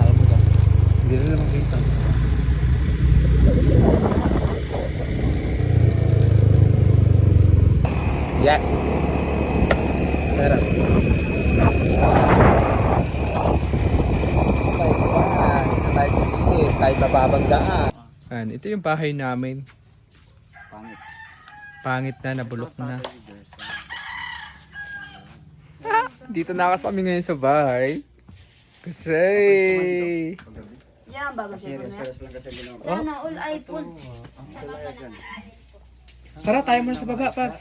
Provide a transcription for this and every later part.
Ayaw mo ba? Hindi rin naman kita. Yes! Sarap. Tayo sa gilid, tayo mababanggaan. Ito yung bahay namin. Pangit na, nabulok na. Dito na kami ngayon sa bahay. Kasi... Yan, bago siya po na. Sana all iPhone. Tara tayo muna sa baba, Paps.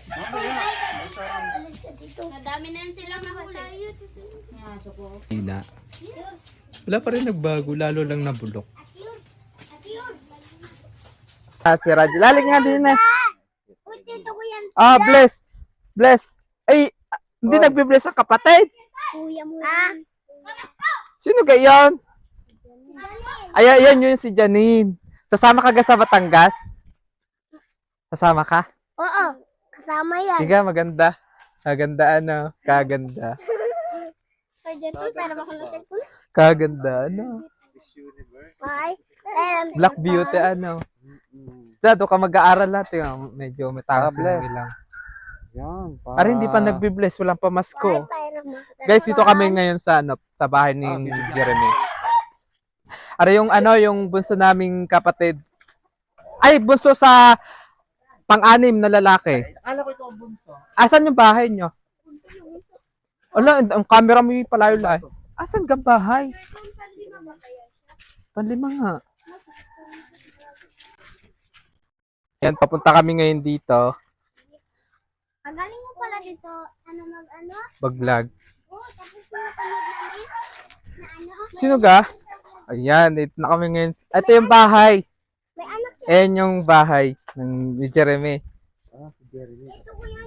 Madami na yun silang nahuli. Ngaso ko. Hina. Wala pa rin nagbago, lalo lang nabulok. Si Raj, lalig nga din eh. Bless. Bless. Ay, hindi nagbe-bless ang kapatid. Kuya mo. Sino gayon? Ay, yan yun si Janine. Sasama ka sa Batangas? Sasama ka? Oo, kasama yan. Higa, maganda. Kaganda ano? Kaganda. Pero baka na cellphone. Kaganda ano? Ay, Black Beauty ano? Dado ka mag-aaral natin. Medyo mataas yung ilang. Yan, Para hindi pa nagbe-bless, walang pamasko. Guys, dito kami ngayon sa sa bahay ni Jeremy. Ara yung yung bunso naming kapatid. Ay, bunso sa pang-anim na lalaki. Akala ko ito ang bunso. Asan yung bahay nyo? Ala, ang camera mo yung palayo-layo. Asan ka bahay? Panlima nga. Yan, papunta kami ngayon dito. ang galing mo pala dito, mag-ano? Mag-vlog. Tapos pinapanood namin na Sino ga? Ayan, dito na kami ngayon. Ito yung bahay. may anak. Ayan yung bahay ni Jeremy.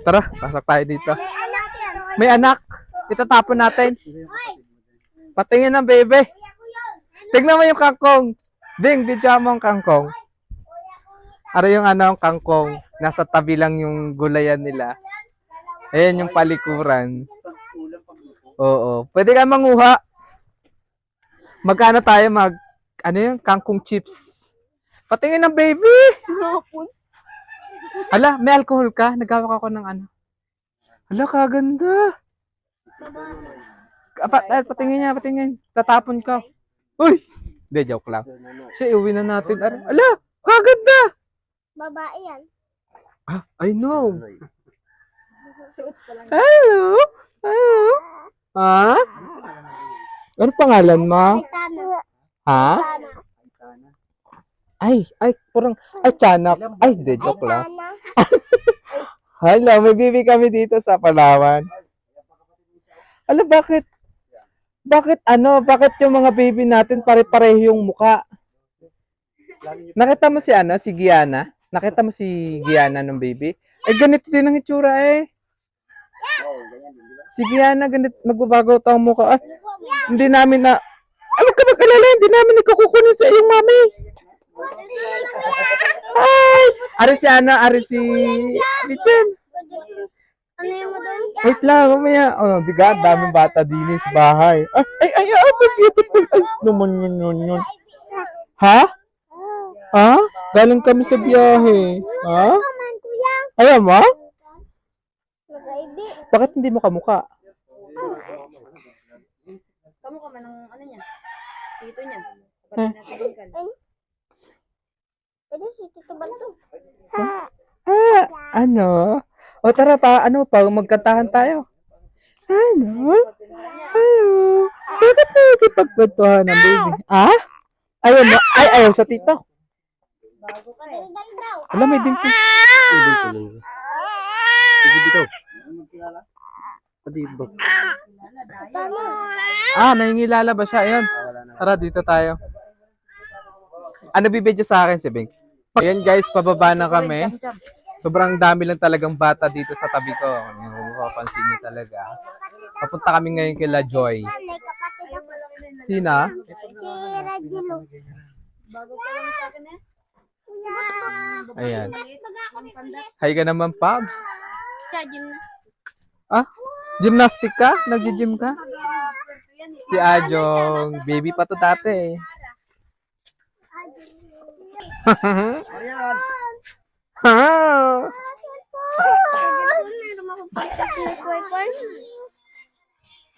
Tara, pasok tayo dito. May anak yan. May anak. Itatapon natin. Patingin ng bebe. Tignan mo yung kangkong. Ding, video mo ang kangkong. Ano yung kangkong. Nasa tabi lang yung gulayan nila. Ayan yung palikuran. Oo. Pwede ka manguha. Magkano tayo yung kangkong chips. Patingin ng baby. Hala, may alcohol ka? Nagawak ako ng ano. Hala, kaganda. Patingin niya, patingin. Tatapon ka. Uy! Hindi, joke lang. Siya, iuwi na natin. Hala, kaganda. Babae yan. I know. Hello? Hello? Ha? Ano pangalan mo? Tana. Ha? Tana. Ay, parang, tiyanak. Ay, hindi, joke lang. Tana. Hello, may bibi kami dito sa Palawan. Alam, bakit? Bakit yung mga baby natin pare-pareho yung muka? Nakita mo si Gianna? Nakita mo si Gianna ng baby? Ay, ganito din ang itsura eh. Si Gianna, ganito, nagbabago ang mukha. Hindi namin na, huwag ka mag-alala, hindi namin ikukukunin sa iyong mami. Ay! Ari si Bichen. Ano yung doon? Wait lang, mamaya. Diga, daming bata din sa bahay. Ay, beautiful eyes naman yun. Ha? Ha? Galing kami sa biyahe. Ha? Kaman, kuya. Ayaw mo? Mag-aibi. Bakit hindi mo kamukha? Kamu ka man ng ano niya? Tito niya. Ha? Pwede si Tito Balto. Ano? O tara pa, magkantahan tayo. Ano? Pwede pagkwentuhan ng baby. Ah? Ayaw mo? Ayaw sa tito. Dal daw. Alam, may dimple. Sige dito. Pati-bok. Nangingilala ba siya? Ayan. Tara, dito tayo. Bibidyo sa akin si Bing? Ayan guys, pababa na kami. Sobrang dami lang talagang bata dito sa tabi ko. Kung mapapansin niyo talaga. Papunta kami ngayon kay La Joy. May kapatid ako. Sina? Si Ragilo. Bago pa lang sa akin eh. Kuya. Ayan. Baga ako ni Kuya. Hi ka naman, Pabs. Siya, gym na. Ah? Gymnastic ka? Nagji-gym ka? Si Ajong. Baby pa to dati. Ayan.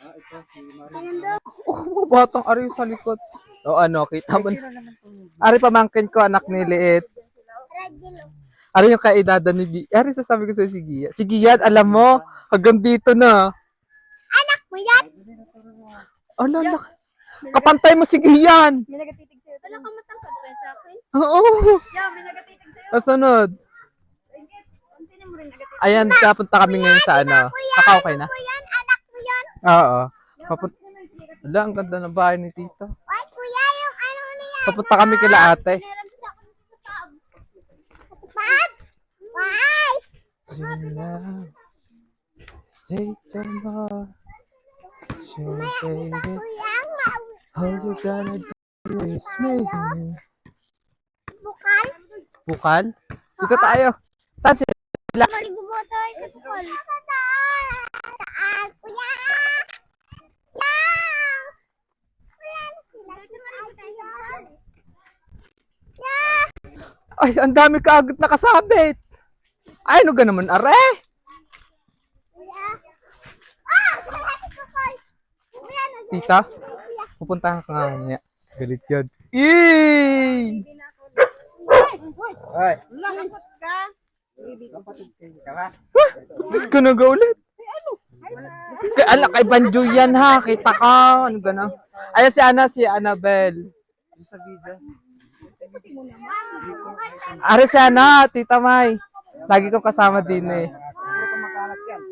Ito, si Maria. Oh, batang ari sa likod. O ano, kita mo. Ari pamangkin ko, anak ni Liit. Ari yung kaedada ni Gia. Ari sasabi ko sa si Gia. Si Gia, alam mo, hanggang dito na. Kuya, Ala, kapantay mo si Gian. May nagatitig sa'yo. Wala ka matangkad pa sa akin. Oo. Yeah, may nagatitig sa'yo. Kasunod. Ang sino mo rin nagatitig? Ayan, papunta kami ngayon sa ano. Kakao kayo na? kuya, anak mo yan. Oo. Papunta. Ala, ang ganda ng bahay ni Tito. Ay, kuya, yung ano na yan. Papunta kami kila ate. Pag! Why? Say tomorrow. Sure, baby. Kuya, All you gonna do is make me. bukal. Bukal? Dito tayo. Saan sila? Malibuboto sa bukal. Saan? Kuya! Yan! Ay, ang dami kaagad nakasabit. Ay, ano ga naman, are? Tita, pupunta ka nga mamaya. Galit yun. Eee! Ay. Lakot ka. Diyos ko na ga ulit. Kaya ala kay Banjo yan ha. Kita ka. Ano gano'n? Ayan si Annabelle. Sa video. Are si Tita May. Lagi ko kasama din eh. Puro ka mag-anak yan.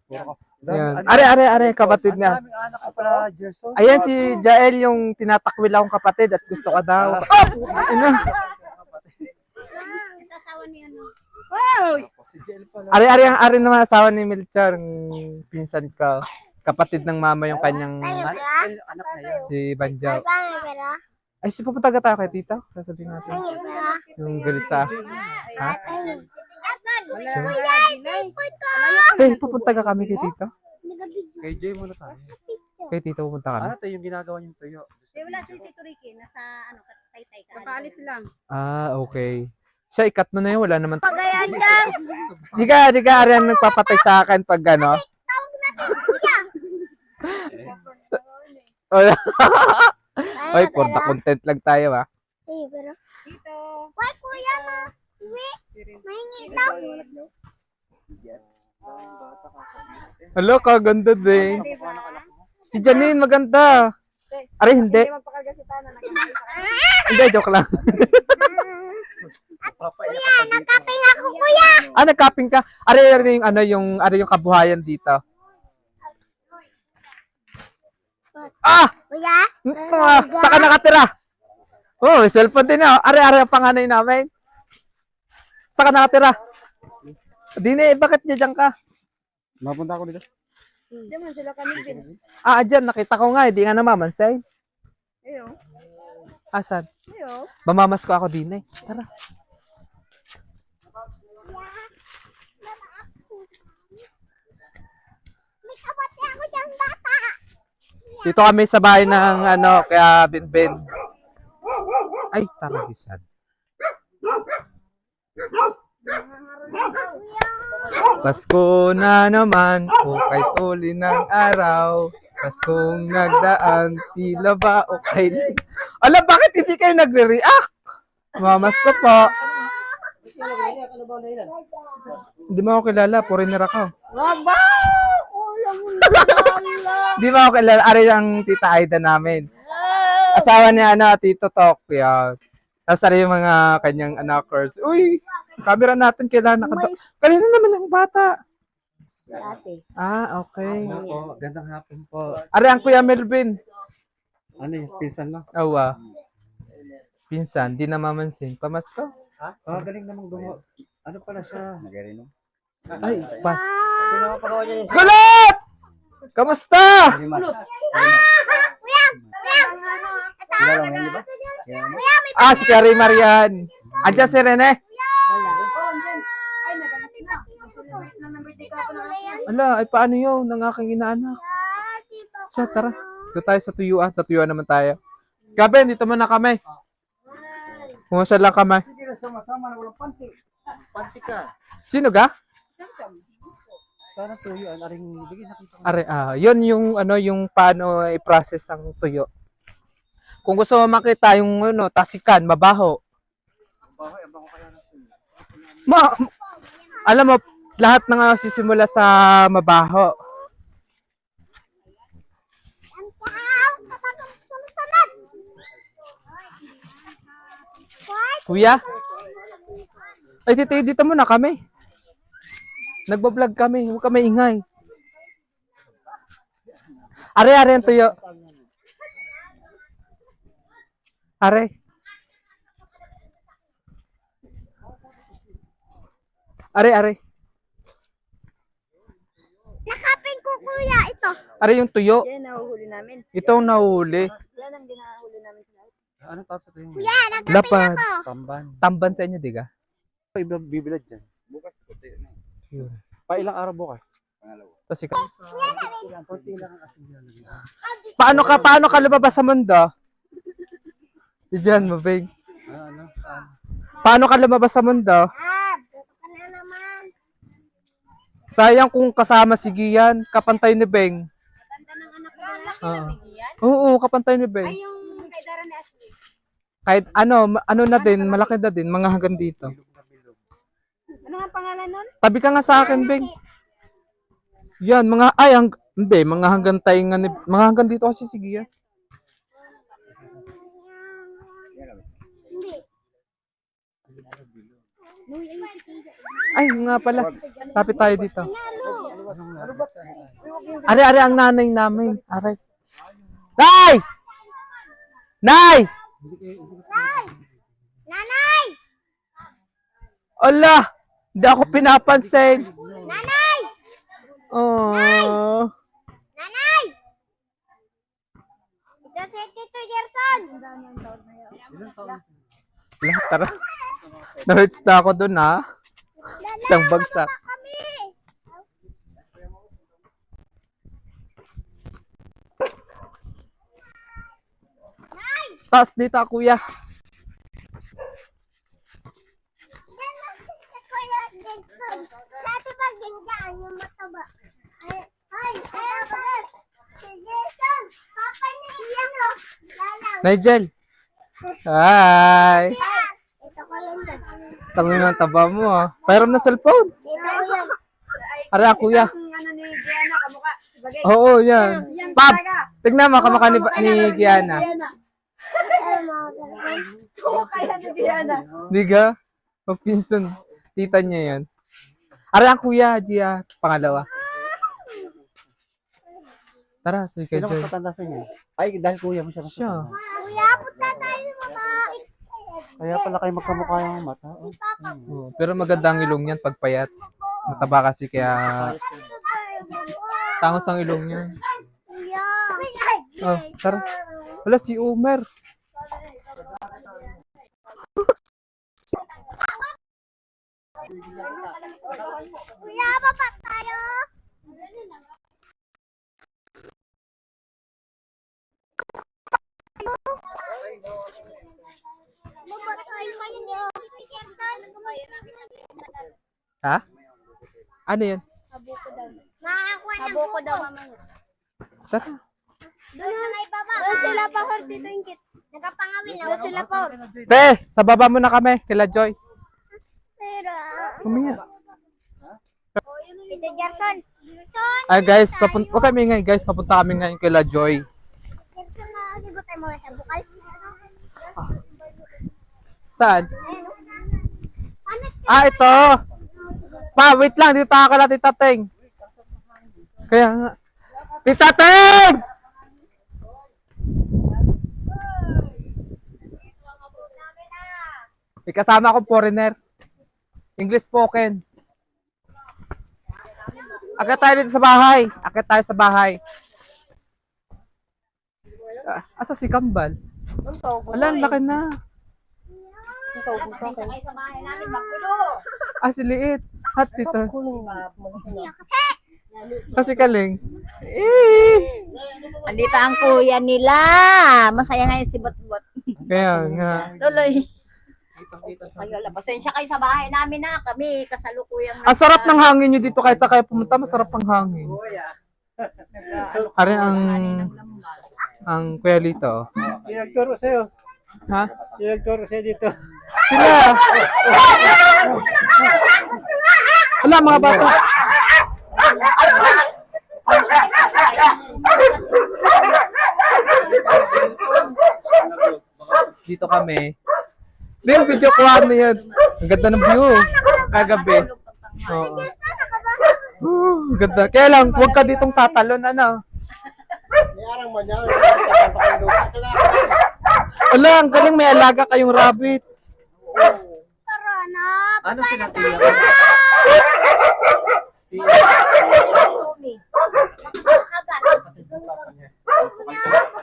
Puro ka. Yan. Are, kapatid niya. Ang daming anak ka pala, Gerson. Ayan si Jael yung tinatakwil akong kapatid at gusto ka daw. Ano? Asawa niya, no? Wow! Si Jel pala. Are naman asawa ni Melchor, yung pinsan ko. Kapatid ng mama yung kanyang Anak na yan. si Banjo. Paano, pero? Ay, si pupunta ka tayo kay tita? Sasabihin natin. Yung galit sa... Ha? Hey, pupunta ka kami kay tita? Kay Jay muna tayo. Kay tita pupunta kami? Ano to yung ginagawa niyong tuyo? Wala si Tito Ricky. Nasa ano, taytay ka. Papaalis lang. Ah, okay. Siya, ikat mo na yun. Wala naman. Pagayan dyan. Di ka, Arian nagpapatay sa akin pag ano. Wala. Ay, for the content lang tayo, ha? Eh, pero... Tito. Why, kuya, mahingi daw. Hello, kaganda din. Si Janine, maganda. Ari, hindi. Magpakarga si Tana. Hindi, joke lang. Kuya, nagkaping ako, kuya. Ah, nagkaping ka. Ari yung kabuhayan dito. Ah! Kuya? Saka nakatira. Oh, may cellphone din ah. Ari ang panganay namin. Saka nakatira. Dine, bakit dyan ka? Mapunta ako dito. Hindi man sila kami din. Ah, dyan, nakita ko nga, hindi nga namamansay. Ayo. Asan? Ayo. Mamamas ko ako din eh. Tara. May kapatid ako dyan, bata. Dito kami sa bahay ng kaya Binbin. Ay, taragisan. Pasko na naman, okay tuli ng araw. Paskong nagdaan, tila ba okay? Alam, bakit hindi kayo nagre-react? Mamas ko po. Hindi mo ako kilala, foreigner ako. Hindi mo ako kilala, ari ang tita Aida namin. Asawa niya, Tito Tok. Yan. Tapos ari yung mga kanyang anakers. Uy, camera natin kailangan nakata. Kanina naman ang bata. Ah, okay. Ano po, gandang hapon po. Ari ang Kuya Melvin. Ano yung pinsan mo? Awa. Pinsan, di namamansin. Pamasko? Ha? Oh, galing namang gumo. Ano pala siya? Nagarino. Ay, pas. Pinapagawa niya yung Kulot! Kamusta? Kulot. Ah, si Carrie Marian. Andiyan si Rene. Ay, nagagalit na. Ang number 3 ka pa na. Ala, ay paano yun? Ng aking inaanak. Siya, tara. Dito tayo sa tuyuan. Sa tuyuan naman tayo. Gabi, dito muna kami. Pumasya lang kami. Sige na sama-sama na walang panty. Panty ka. Sino ga? Sana tuyo ang aring bigay nakita ko. Are, yun yung ano, yung paano i-process ang tuyo. Kung gusto mo makita yung ano, tasikan, mabaho. Bahoy, abang ko kaya na tuyo. Alam mo, lahat ng sisimula sa mabaho. Kuya? Ay, dito muna kami. Nagbablog kami. Huwag kami ingay. Are ang tuyo. Are. Are. Nakapin ko kuya ito. Are yung tuyo. Yan, nahuhuli namin. Ito ang nahuli. Yan ang ginahuli namin sa lahat. Ano tawag sa tuyo? Kuya, nakapin Lapad. ako. Tamban. Tamban sa inyo, diga? Bibilad dyan. Bukas puti na. Yun. Pa ilang araw bukas? Pangalawa. Tapos ikaw. Kunti lang ang asin nilalagay. Paano ka lumabas sa mundo? Diyan, mabig. Ano? Paano ka lumabas sa mundo? Buto ka na naman. Sayang kung kasama si Gian, kapantay ni Beng. Tanda ng anak ko. Laki Oo. na bigyan. Oo, kapantay ni Beng. Ay, yung kay Dara ni Ashley. Kahit ano na din, malaki na din, mga hanggang dito. Ano nga pangalan nun? Tabi ka nga sa akin, Beng. Yan, hindi, mga hanggang tainga mga hanggang dito kasi si Gian. Ay, nga pala. Tapit tayo dito. Are ang nanay namin. Are. Nay! Nay! Nanay! Ala! Hindi ako pinapansin. Nanay! Oh. Nanay! Ito si Tito Gerson. Lahat, tara. Na-hurts na ako dun, ha? Isang bagsak. Kami. Taas dito, kuya. Yan lang si Kuya Gerson. Dati pag ganyan yung mataba. Ay, si Gerson. Papa ni Ian o. Lalaw. Nigel. Hi. Ito ko lang doon. Tangin ng taba mo, ha? Pairam na cellphone. Dito ko yan. Are, kuya. Yung ano ni Diana, kamukha. Bagay. Oo, yan. Paps, tignan mo, kamukha ni Gianna. Ay, mga ganun. Kamukha yan ni Diana. Di ka? Magpinsan. Tita niya yan. Are, ang kuya, Gia. Pangalawa. Tara, sige ka, Sino mas Joy. matanda sa inyo? Ay, dahil kuya mo siya mas Siya. matanda. Kuya, punta tayo sa babae. Kaya pala kayo magkamukha yung mata. Oh. Oo, pero maganda ang ilong niyan pag payat. Mataba kasi kaya tangos ang ilong niya. Kuya. Oh, tara. Wala si Umer. Kuya, baba tayo. Baba tayo ngayon niyo. Ha? Ano yan? Makakuha ng buko daw mamaya. Tara. Doon sa may baba. Doon sila pa, Dito yung kit. Nagapangawin na. Doon sila pa. Te, sa baba muna kami, kila Joy. Pero, Kumaya. Tito Gerson. Gerson. Ay guys, huwag kami ngayon guys, papunta kami ngayon kila Joy. Gerson na, sigot tayo mga sa bukal. Saan? Ano? Ah, ito. Pa, wait lang, dito tayo kala Tita Teng. Kaya nga. Tita Teng! May kasama akong foreigner. English spoken. Akit tayo dito sa bahay. Akit tayo sa bahay. Asa si Kambal? Wala, ang laki na. Ay, sa bahay namin, magulo. Ah, si Liit. Hat dito. Kasi, Kasi kaling. Eh. Andito ang kuya nila. Masaya ngayon si Botbot. Kaya nga. Tuloy. Ay, wala. Pasensya kayo sa bahay namin na. Kami kasalukuyang Ang sarap ng hangin nyo dito kahit sa kayo pumunta, masarap ang hangin. Ari ang Kuya Lito. Pinagturo sa'yo. Ha? Pinagturo sa'yo dito. Sila! Wala mga bata. Dito kami. Din, video kuha mo yan. Ang ganda ng view. Kagabi. Oo. Ang ganda. Kaya lang, huwag ka ditong tatalon, ano. Wala, ang galing may alaga kayong rabbit. Tara na. Ano sinabi mo?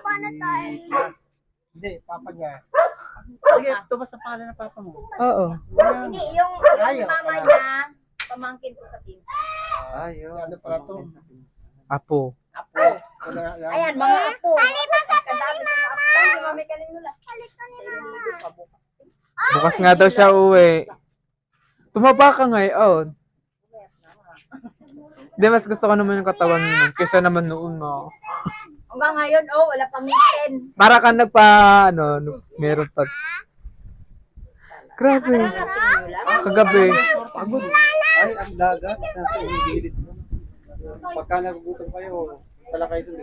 Paano tayo? Hindi, papa niya. Sige, tumas sa pangalan ng papa mo. Oo. Hindi, yung mama niya, pamangkin ko sa pinsan. Ayun. Ano pala to? Apo. Apo. Ayan, mga apo. Kadami ng apo. Si Mami Kalinula. Bukas nga daw siya uwi. Tumaba ka ngayon. Hindi, mas gusto ko naman yung katawan mo. Kesa naman noon mo. Hanggang ngayon, wala pang meeting. Para ka meron pa. Grabe. Kagabi. Ay, ang dagat. Nasa gilid mo. Pagka nagugutom kayo, tala kayo dun.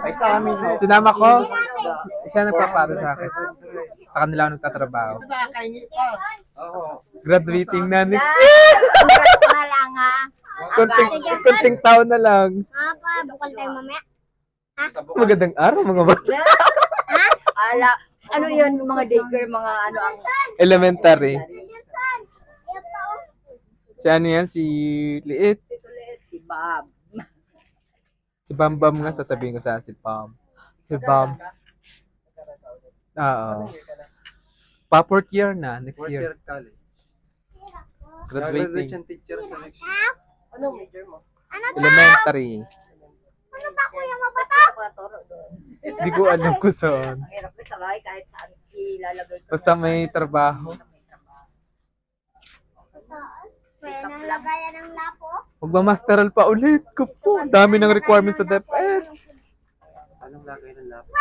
Ay, sa amin. Sinama ko. Siya nagpapara sa akin. Sa kanila ako nagtatrabaho. Oo. Graduating na next. Congrats na lang ha. Kunting taon na lang. Papa, bukal tayo mamaya. Magandang araw mga bata. Ala, ano yun, mga daycare, mga ano ang... Elementary. Yan, pa, oh. Si ano yan? Si Liit. Si Bob. Si Bam nga sasabihin ko sa si Bam. Si Bam. Oo. Pa-4th year na. Next Fourth year. year college. Graduating. Graduation teacher sa next year. Ano major mo? Elementary. Ano ba, kuya, mabasa? Hindi ko alam kung saan. Ang hirap ko sa bahay kahit saan ilalagay ko. Basta may trabaho. Pwede nang lagayan ng lapo. Magmamasteral pa ulit. Kupo. Dami ng requirements sa DepEd. Anong lagay ng laptop?